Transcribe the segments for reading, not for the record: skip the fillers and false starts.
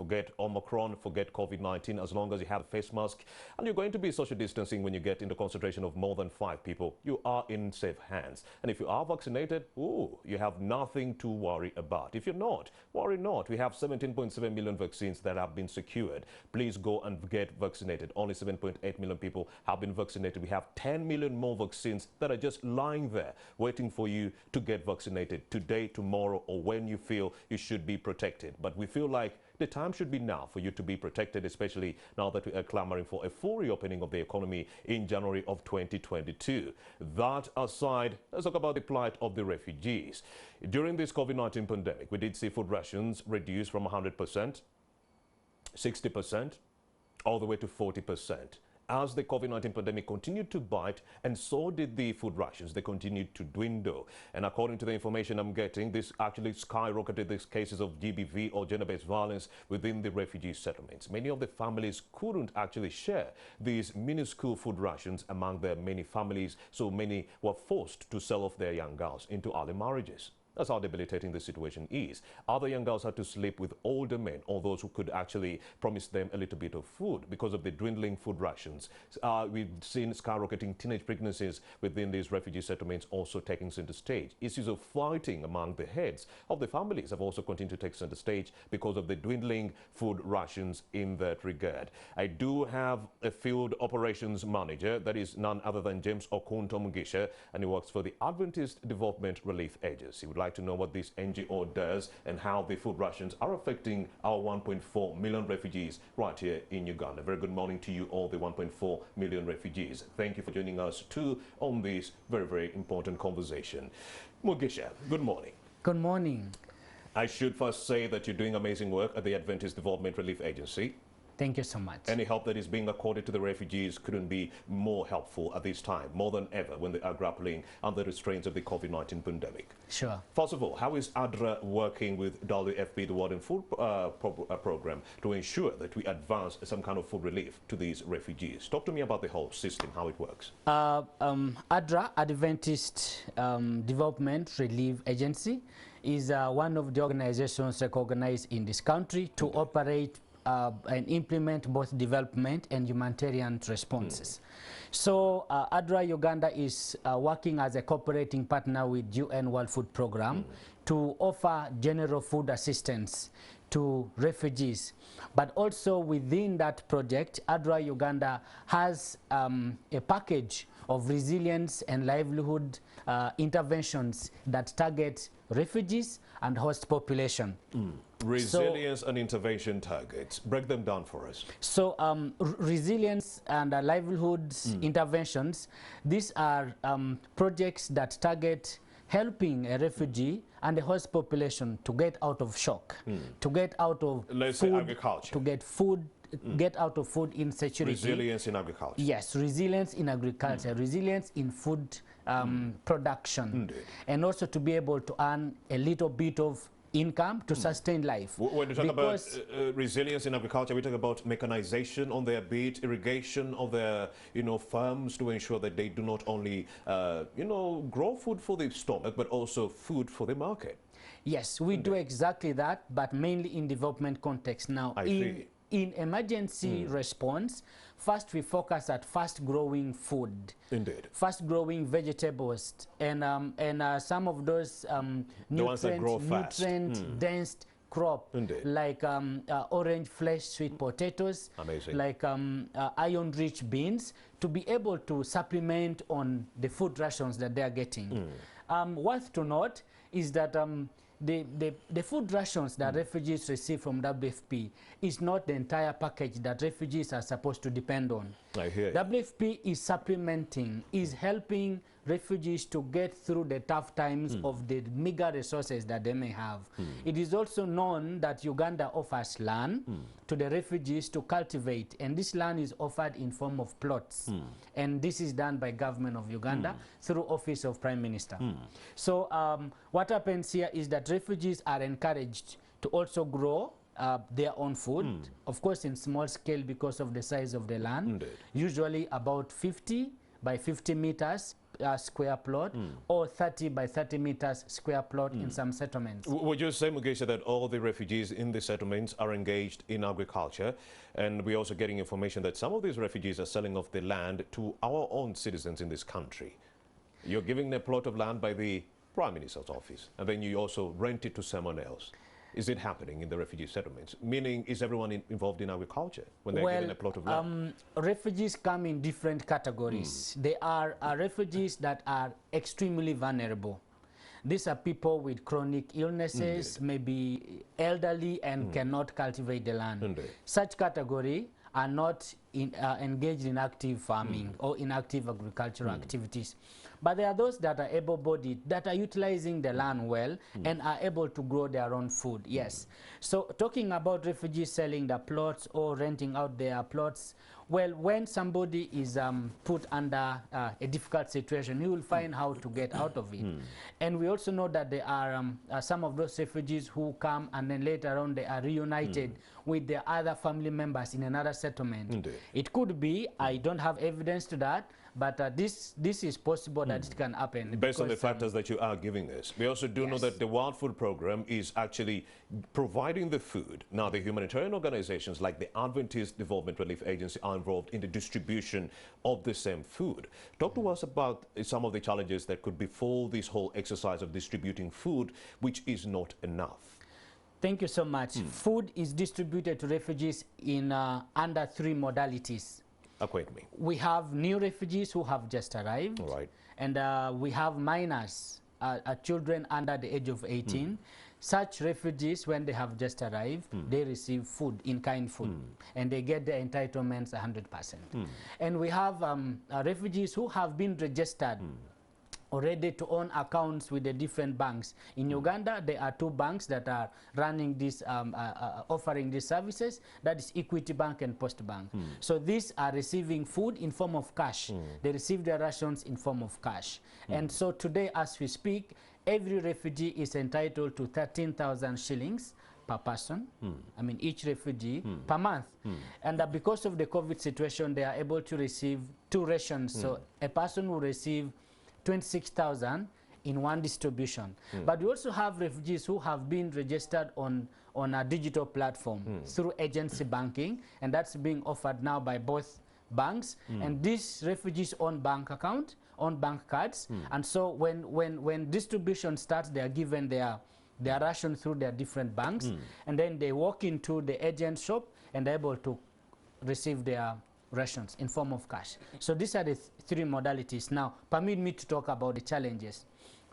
Forget Omicron, forget COVID-19, as long as you have a face mask and you're going to be social distancing when you get into concentration of more than 5 people, you are in safe hands. And if you are vaccinated, you have nothing to worry about. If you're not, worry not. We have 17.7 million vaccines that have been secured. Please go and get vaccinated. Only 7.8 million people have been vaccinated. We have 10 million more vaccines that are just lying there, waiting for you to get vaccinated today, tomorrow, or when you feel you should be protected. But we feel like the time should be now for you to be protected, especially now that we are clamoring for a full reopening of the economy in January of 2022. That aside, let's talk about the plight of the refugees. During this COVID-19 pandemic, we did see food rations reduced from 100%, 60%, all the way to 40%. As the COVID-19 pandemic continued to bite, and so did the food rations, they continued to dwindle. And according to the information I'm getting, this actually skyrocketed these cases of GBV or gender-based violence within the refugee settlements. Many of the families couldn't actually share these minuscule food rations among their many families, so many were forced to sell off their young girls into early marriages. That's how debilitating the situation is. Other young girls had to sleep with older men or those who could actually promise them a little bit of food because of the dwindling food rations. We've seen skyrocketing teenage pregnancies within these refugee settlements also taking center stage. Issues of fighting among the heads of the families have also continued to take center stage because of the dwindling food rations in that regard. I do have a field operations manager, that is none other than James Okunto Mugisha, and he works for the Adventist Development Relief Agency. We'd like to know what this NGO does and how the food rations are affecting our 1.4 million refugees right here in Uganda. Very good morning to you all, the 1.4 million refugees. Thank you for joining us too on this very, very important conversation. Mugisha, good morning. Good morning. I should first say that you're doing amazing work at the Adventist Development Relief Agency. Thank you so much. Any help that is being accorded to the refugees couldn't be more helpful at this time, more than ever, when they are grappling under the restraints of the COVID-19 pandemic. Sure. First of all, how is ADRA working with WFP, the World and Food Program, to ensure that we advance some kind of food relief to these refugees? Talk to me about the whole system, how it works. ADRA, Adventist Development Relief Agency, is one of the organizations recognized in this country to operate and implement both development and humanitarian responses. So ADRA Uganda is working as a cooperating partner with UN World Food Program to offer general food assistance to refugees. But also within that project, ADRA Uganda has a package of resilience and livelihood interventions that target refugees and host population. Resilience and intervention targets. Break them down for us. So resilience and livelihoods interventions, these are projects that target helping a refugee and the host population to get out of shock, to get out of food, agriculture, to get food, get out of food insecurity. Resilience in agriculture. Yes, resilience in agriculture, resilience in food production, and also to be able to earn a little bit of income to sustain life. When you talk about resilience in agriculture, we talk about mechanization on their beat, irrigation of their, farms to ensure that they do not only, grow food for the stomach, but also food for the market. Yes, we do exactly that, but mainly in development context. Now, in emergency response, first we focus at fast-growing food. Indeed. Fast-growing vegetables and some of those nutrient-dense crop. Indeed. Like orange flesh sweet potatoes. Amazing. Like iron-rich beans, to be able to supplement on the food rations that they are getting. Worth to note is that the food rations that refugees receive from WFP is not the entire package that refugees are supposed to depend on. I hear you. WFP is supplementing, is helping refugees to get through the tough times of the meager resources that they may have. It is also known that Uganda offers land to the refugees to cultivate, and this land is offered in form of plots. And this is done by government of Uganda through Office of Prime Minister. So what happens here is that refugees are encouraged to also grow their own food, of course in small scale because of the size of the land, usually about 50 by 50 meters square plot, or 30 by 30 meters square plot in some settlements. Would you say, Mugisha, that all the refugees in the settlements are engaged in agriculture? And we're also getting information that some of these refugees are selling off the land to our own citizens in this country. You're giving them a plot of land by the Prime Minister's office, and then you also rent it to someone else. Is it happening in the refugee settlements? Meaning, is everyone involved in agriculture when they're given a plot of land? Refugees come in different categories. There are refugees that are extremely vulnerable. These are people with chronic illnesses, maybe elderly, and cannot cultivate the land. Such category are not engaged in active farming or in active agricultural activities. But there are those that are able-bodied, that are utilizing the land well and are able to grow their own food, yes. So talking about refugees selling the plots or renting out their plots, well, when somebody is put under a difficult situation, he will find how to get out of it. And we also know that there are some of those refugees who come and then later on they are reunited with their other family members in another settlement. It could be, I don't have evidence to that, but this is possible that it can happen. Based on the factors that you are giving us. We also do know that the World Food Program is actually providing the food. Now, the humanitarian organizations like the Adventist Development Relief Agency are involved in the distribution of the same food. Talk to us about some of the challenges that could befall this whole exercise of distributing food, which is not enough. Thank you so much. Food is distributed to refugees in under 3 modalities. Acquaint me. We have new refugees who have just arrived. All right. And we have minors, children under the age of 18. Such refugees, when they have just arrived, they receive food, in-kind food, and they get their entitlements 100%. And we have refugees who have been registered already to own accounts with the different banks. In Uganda, there are 2 banks that are running this, offering these services. That is Equity Bank and Post Bank. So these are receiving food in form of cash. They receive their rations in form of cash. And so today, as we speak, every refugee is entitled to 13,000 shillings per person. I mean, each refugee per month. And because of the COVID situation, they are able to receive 2 rations. So a person will receive 26,000 in one distribution. But we also have refugees who have been registered on a digital platform through agency banking, and that's being offered now by both banks. And these refugees own bank account, own bank cards, and so when distribution starts, they are given their ration through their different banks, and then they walk into the agent shop and they're able to receive their rations in form of cash. So these are the 3 modalities. Now, permit me to talk about the challenges.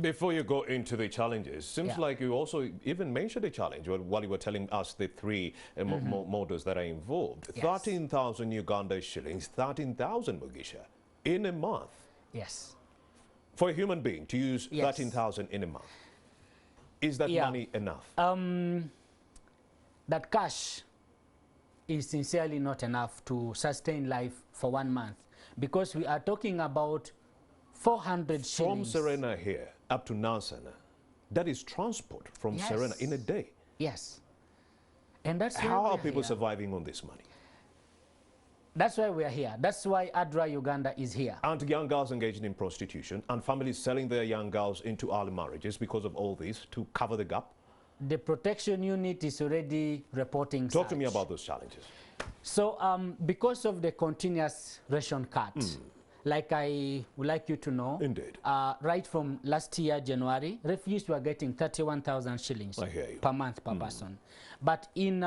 Before you go into the challenges, seems like you also even mentioned a challenge while you were telling us the 3 models that are involved. 13,000 Uganda shillings, 13,000 Mugisha, in a month. Yes. For a human being to use 13,000 in a month. Is that money enough? That cash is sincerely not enough to sustain life for 1 month, because we are talking about 400 shillings. From Serena here up to Nansana, that is transport from Serena in a day. Yes. And that's how are people surviving on this money? That's why we are here. That's why ADRA Uganda is here. Aren't young girls engaged in prostitution and families selling their young girls into early marriages because of all this to cover the gap? The protection unit is already reporting. Talk to me about those challenges. So because of the continuous ration cut, like I would like you to know, right from last year, January, refugees were getting 31,000 shillings per month per person. But in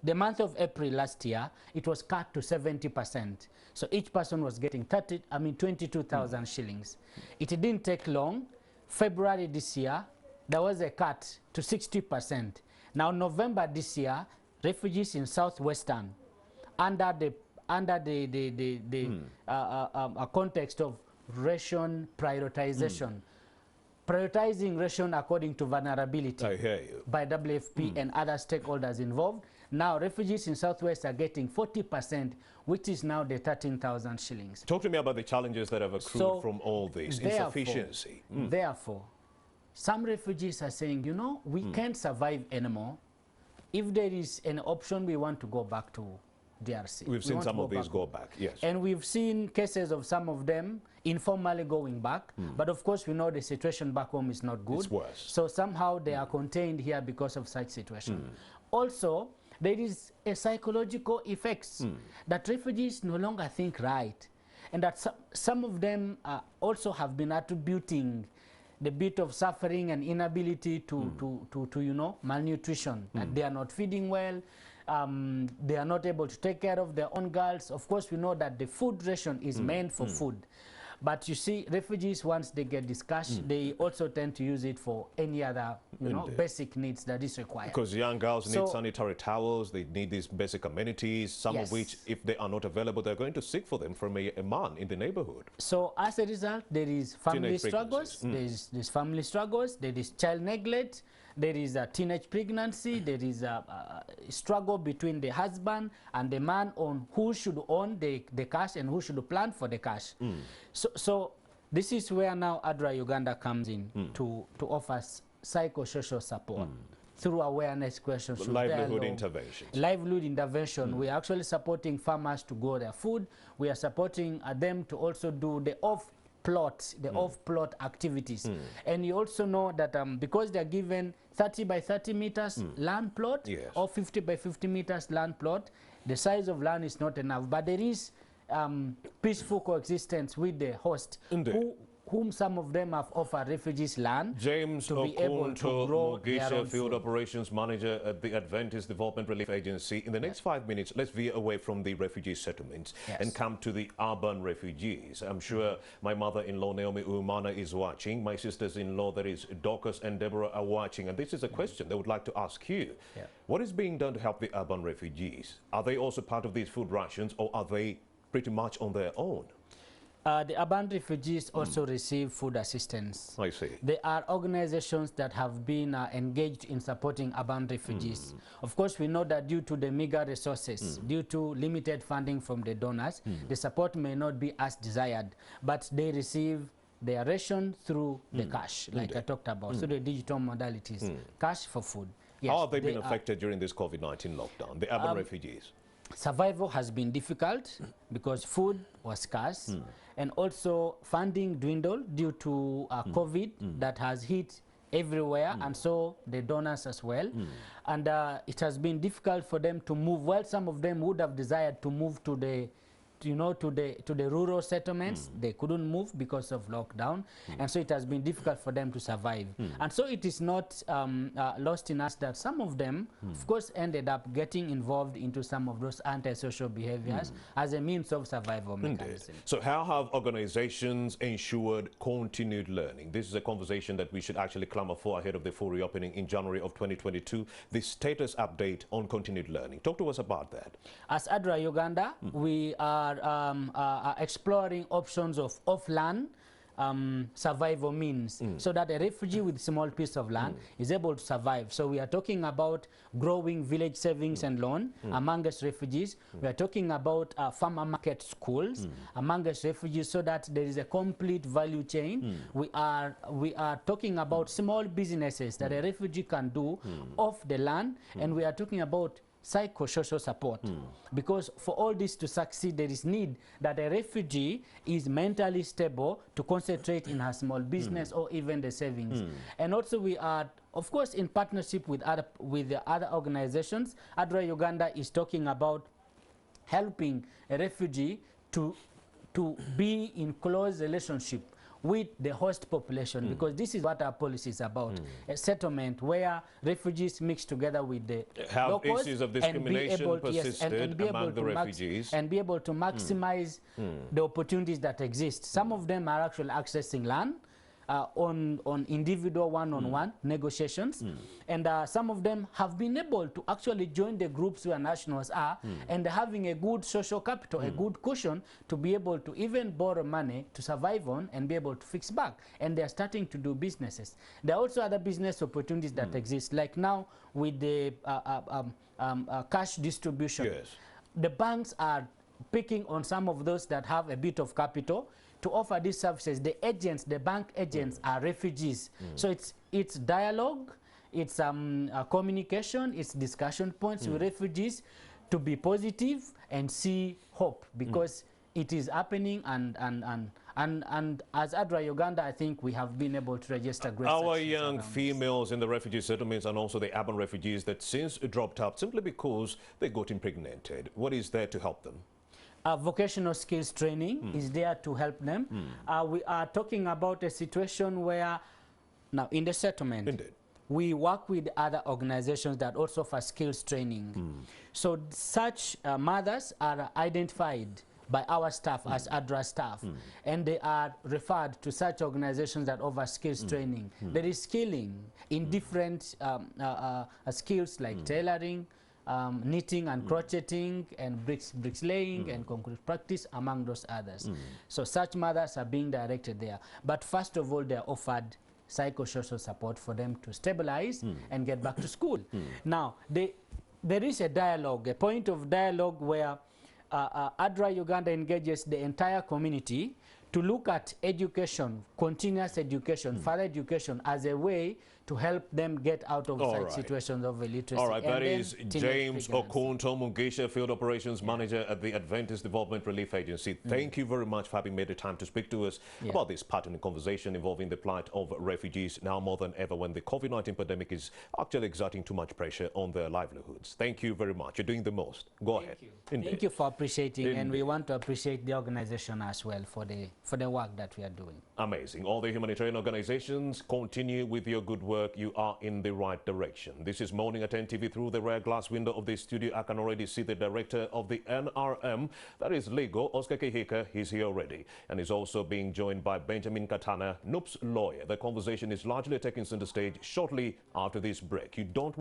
the month of April last year, it was cut to 70%. So each person was getting 22,000 shillings. It didn't take long. February this year, there was a cut to 60%. Now, November this year, refugees in southwestern, under the context of ration prioritization, prioritizing ration according to vulnerability by WFP and other stakeholders involved. Now, refugees in Southwest are getting 40%, which is now the 13,000 shillings. Talk to me about the challenges that have accrued from all this, insufficiency. Therefore, some refugees are saying, you know, we can't survive anymore. If there is an option, we want to go back to DRC. We've seen some of these go back, yes. And we've seen cases of some of them informally going back. But of course, we know the situation back home is not good. It's worse. So somehow they are contained here because of such situation. Also, there is a psychological effects that refugees no longer think right. And that some of them also have been attributing the bit of suffering and inability to you know, malnutrition, that they are not feeding well, they are not able to take care of their own girls. Of course, we know that the food ration is meant for food. But you see, refugees, once they get this cash, they also tend to use it for any other, you know, basic needs that is required. Because young girls need sanitary towels, they need these basic amenities, some of which, if they are not available, they're going to seek for them from a man in the neighborhood. So as a result, there is family struggles, there's family struggles, there is child neglect, there is a teenage pregnancy, there is a struggle between the husband and the man on who should own the cash and who should plan for the cash. So this is where now ADRA Uganda comes in to offer psychosocial support through awareness questions. Livelihood intervention. Livelihood intervention. We are actually supporting farmers to grow their food. We are supporting them to also do the off-plot activities. And you also know that because they are given 30 by 30 meters land plot or 50 by 50 meters land plot, the size of land is not enough. But there is peaceful coexistence with the host, whom some of them have offered refugees land James to be able to grow their own Field food. Operations Manager at the Adventist Development Relief Agency. In the next 5 minutes, let's veer away from the refugee settlements and come to the urban refugees. I'm sure my mother-in-law, Naomi Umana, is watching. My sisters-in-law, that is Dorcas and Deborah, are watching. And this is a question they would like to ask you. What is being done to help the urban refugees? Are they also part of these food rations, or are they pretty much on their own? The urban refugees also receive food assistance. I see. There are organizations that have been engaged in supporting urban refugees. Of course, we know that due to the meager resources, due to limited funding from the donors, the support may not be as desired, but they receive their ration through the cash, like I talked about, through the digital modalities, cash for food. Yes, how have they been affected during this COVID-19 lockdown, the urban refugees? Survival has been difficult because food was scarce, and also funding dwindled due to COVID that has hit everywhere, and so the donors as well. And it has been difficult for them to move. While some of them would have desired to move to the to the rural settlements, they couldn't move because of lockdown, and so it has been difficult for them to survive. And so it is not lost in us that some of them, of course, ended up getting involved into some of those antisocial behaviors as a means of survival mechanism. So how have organizations ensured continued learning? This is a conversation that we should actually clamor for ahead of the full reopening in January of 2022. The status update on continued learning. Talk to us about that. As ADRA Uganda, we are exploring options of off-land survival means, so that a refugee with small piece of land is able to survive. So we are talking about growing village savings and loan amongst refugees. We are talking about farmer market schools amongst refugees, so that there is a complete value chain. We are talking about small businesses that a refugee can do off the land, and we are talking about psychosocial support, because for all this to succeed, there is need that a refugee is mentally stable to concentrate in her small business or even the savings. And also we are, of course, in partnership with the other organizations. ADRA Uganda is talking about helping a refugee to be in close relationship with the host population, because this is what our policy is about, a settlement where refugees mix together with the locals, issues of discrimination persisted among the refugees, and be able to maximize the opportunities that exist. Some of them are actually accessing land on individual one-on-one negotiations, and some of them have been able to actually join the groups where nationals are, and having a good social capital, a good cushion to be able to even borrow money to survive on and be able to fix back, and they are starting to do businesses. There are also other business opportunities that exist, like now with the cash distribution. The banks are picking on some of those that have a bit of capital to offer these services. The agents, the bank agents, are refugees. So it's dialogue, it's communication, it's discussion points with refugees to be positive and see hope, because it is happening, and as ADRA Uganda, I think we have been able to register great Our success young around females in the refugee settlements and also the urban refugees that since dropped out simply because they got impregnated. What is there to help them? Vocational skills training is there to help them. We are talking about a situation where now in the settlement, Indeed. we work with other organizations that also offer skills training. So such mothers are identified by our staff as ADRA staff, and they are referred to such organizations that offer skills training. There is skilling in different skills like tailoring, knitting and crocheting, and bricklaying and concrete practice, among those others. So such mothers are being directed there. But first of all, they are offered psychosocial support for them to stabilize and get back to school. Now, there is a dialogue, a point of dialogue where ADRA Uganda engages the entire community to look at education, continuous education, further education as a way to help them get out of such situations of illiteracy. All right, and that is James pregnancy. Okunto Mugisha, Field Operations Manager at the Adventist Development Relief Agency. Thank you very much for having made the time to speak to us about this pertinent conversation involving the plight of refugees now more than ever when the COVID-19 pandemic is actually exerting too much pressure on their livelihoods. Thank you very much. You're doing the most. Go ahead. Thank you for appreciating, and we want to appreciate the organization as well for the work that we are doing. Amazing. All the humanitarian organizations, continue with your good work. You are in the right direction. This is Morning at NTV. Through the rare glass window of the studio, I can already see the director of the NRM, that is legal, Oscar Kihika. He's here already, and is also being joined by Benjamin Katana, NUP's lawyer. The conversation is largely taking center stage shortly after this break. You don't